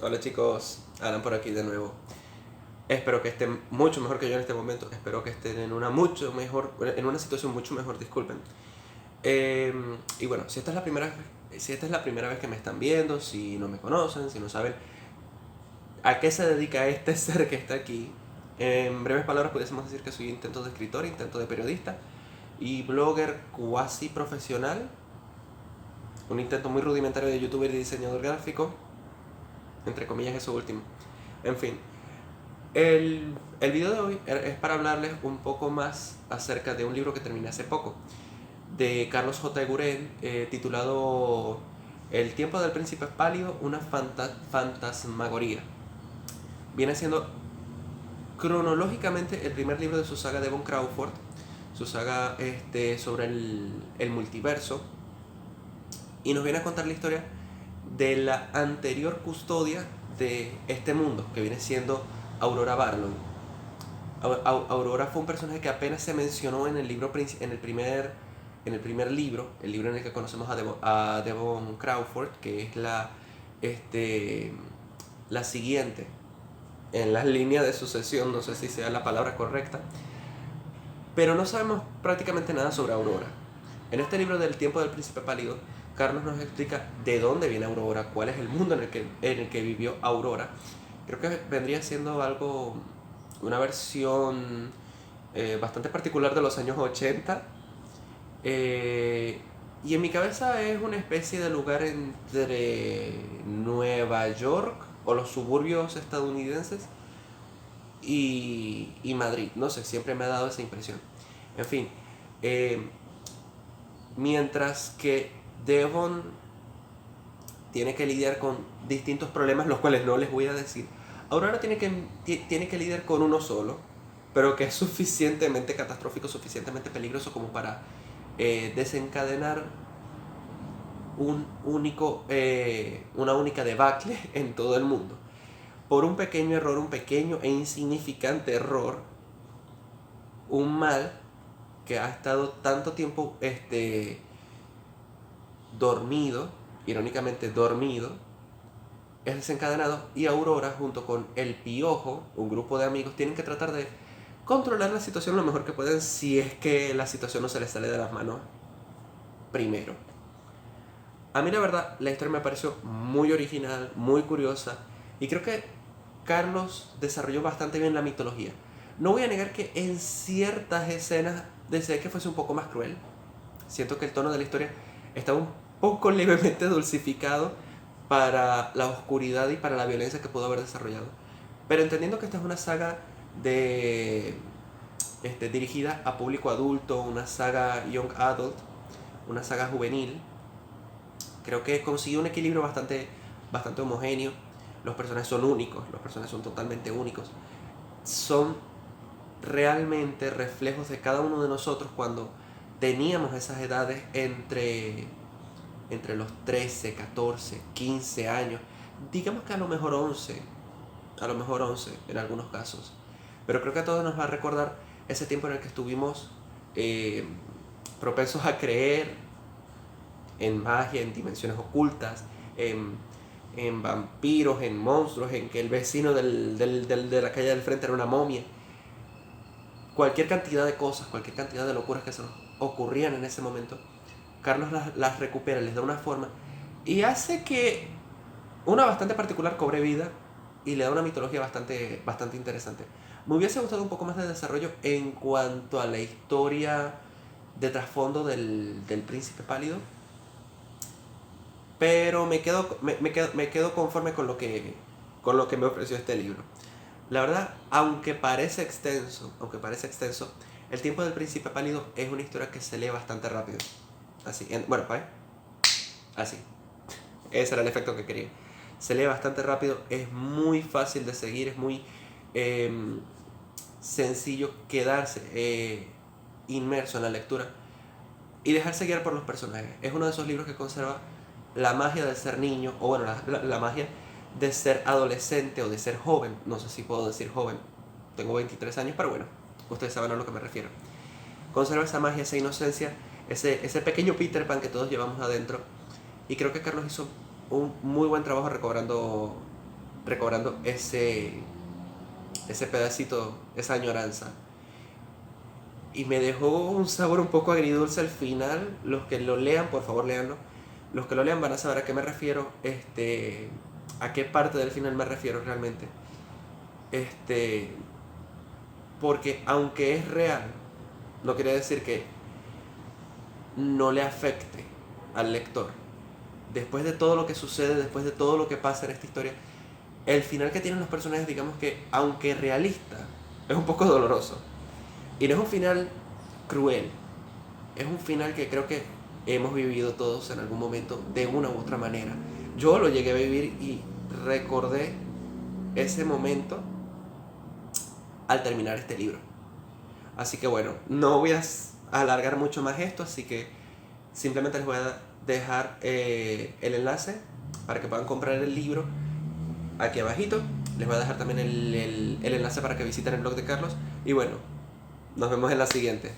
Hola chicos, Alan por aquí de nuevo. Espero que estén mucho mejor que yo en este momento. Espero que estén en una situación mucho mejor, disculpen. Y bueno, si esta es la primera vez que me están viendo, si no me conocen, si no saben a qué se dedica este ser que está aquí, en breves palabras pudiésemos decir que soy intento de escritor, intento de periodista y blogger cuasi profesional. Un intento muy rudimentario de youtuber y diseñador gráfico, entre comillas eso último. En fin, el video de hoy es para hablarles un poco más acerca de un libro que terminé hace poco, de Carlos J. Eguren, titulado El tiempo del príncipe pálido, una fantasmagoría. Viene siendo cronológicamente el primer libro de su saga de Von Crawford, su saga sobre el multiverso, y nos viene a contar la historia de la anterior custodia de este mundo, que viene siendo Aurora Barlow. Aurora fue un personaje que apenas se mencionó en el libro, en el primer libro, el libro en el que conocemos a Devon Crawford, que es la siguiente en la línea de sucesión, no sé si sea la palabra correcta, pero no sabemos prácticamente nada sobre Aurora. En este libro del tiempo del príncipe pálido, Carlos nos explica de dónde viene Aurora, cuál es el mundo en el que vivió Aurora. Creo que vendría siendo una versión bastante particular de los años 80. Y en mi cabeza es una especie de lugar entre Nueva York o los suburbios estadounidenses y Madrid. No sé, siempre me ha dado esa impresión. En fin, eh, mientras que Devon tiene que lidiar con distintos problemas, los cuales no les voy a decir, Aurora tiene que lidiar con uno solo, pero que es suficientemente catastrófico, suficientemente peligroso como para desencadenar una única debacle en todo el mundo. Por un pequeño error, un pequeño e insignificante error, un mal que ha estado tanto tiempo dormido, irónicamente dormido, es desencadenado, y Aurora junto con el Piojo, un grupo de amigos, tienen que tratar de controlar la situación lo mejor que pueden, si es que la situación no se les sale de las manos primero. A mí la verdad la historia me pareció muy original, muy curiosa, y creo que Carlos desarrolló bastante bien la mitología. No voy a negar que en ciertas escenas deseé que fuese un poco más cruel. Siento que el tono de la historia está un poco levemente dulcificado para la oscuridad y para la violencia que pudo haber desarrollado. Pero entendiendo que esta es una saga de dirigida a público adulto, una saga young adult, una saga juvenil, creo que consiguió un equilibrio bastante homogéneo. Los personajes son únicos, los personajes son totalmente únicos. Son realmente reflejos de cada uno de nosotros cuando teníamos esas edades entre los 13, 14, 15 años. Digamos que a lo mejor 11 en algunos casos. Pero creo que a todos nos va a recordar ese tiempo en el que estuvimos propensos a creer en magia, en dimensiones ocultas, en vampiros, en monstruos, en que el vecino de la calle del frente era una momia. Cualquier cantidad de cosas, cualquier cantidad de locuras que se nos ocurrían en ese momento, Carlos las recupera, les da una forma y hace que una bastante particular cobre vida y le da una mitología bastante interesante. Me hubiese gustado un poco más de desarrollo en cuanto a la historia de trasfondo del príncipe pálido, pero me quedo conforme con lo que me ofreció este libro. La verdad, aunque parece extenso, El tiempo del príncipe pálido es una historia que se lee bastante rápido. Así, bueno, así. Ese era el efecto que quería. Se lee bastante rápido, es muy fácil de seguir, es muy sencillo quedarse inmerso en la lectura y dejarse guiar por los personajes. Es uno de esos libros que conserva la magia de ser niño, o bueno, la magia de ser adolescente o de ser joven. No sé si puedo decir joven, tengo 23 años, pero bueno, ustedes saben a lo que me refiero. Conserva esa magia, esa inocencia, ese pequeño Peter Pan que todos llevamos adentro. Y creo que Carlos hizo un muy buen trabajo recobrando recobrando ese pedacito, esa añoranza. Y me dejó un sabor un poco agridulce al final. Los que lo lean, por favor léanlo. Los que lo lean van a saber a qué me refiero, a qué parte del final me refiero realmente. Porque aunque es real, no quiere decir que no le afecte al lector. Después de todo lo que sucede, después de todo lo que pasa en esta historia, el final que tienen los personajes, digamos que, aunque realista, es un poco doloroso. Y no es un final cruel, es un final que creo que hemos vivido todos en algún momento de una u otra manera. Yo lo llegué a vivir y recordé ese momento al terminar este libro. Así que bueno, no voy a alargar mucho más esto, así que simplemente les voy a dejar el enlace para que puedan comprar el libro aquí abajito. Les voy a dejar también el enlace para que visiten el blog de Carlos. Y bueno, nos vemos en la siguiente.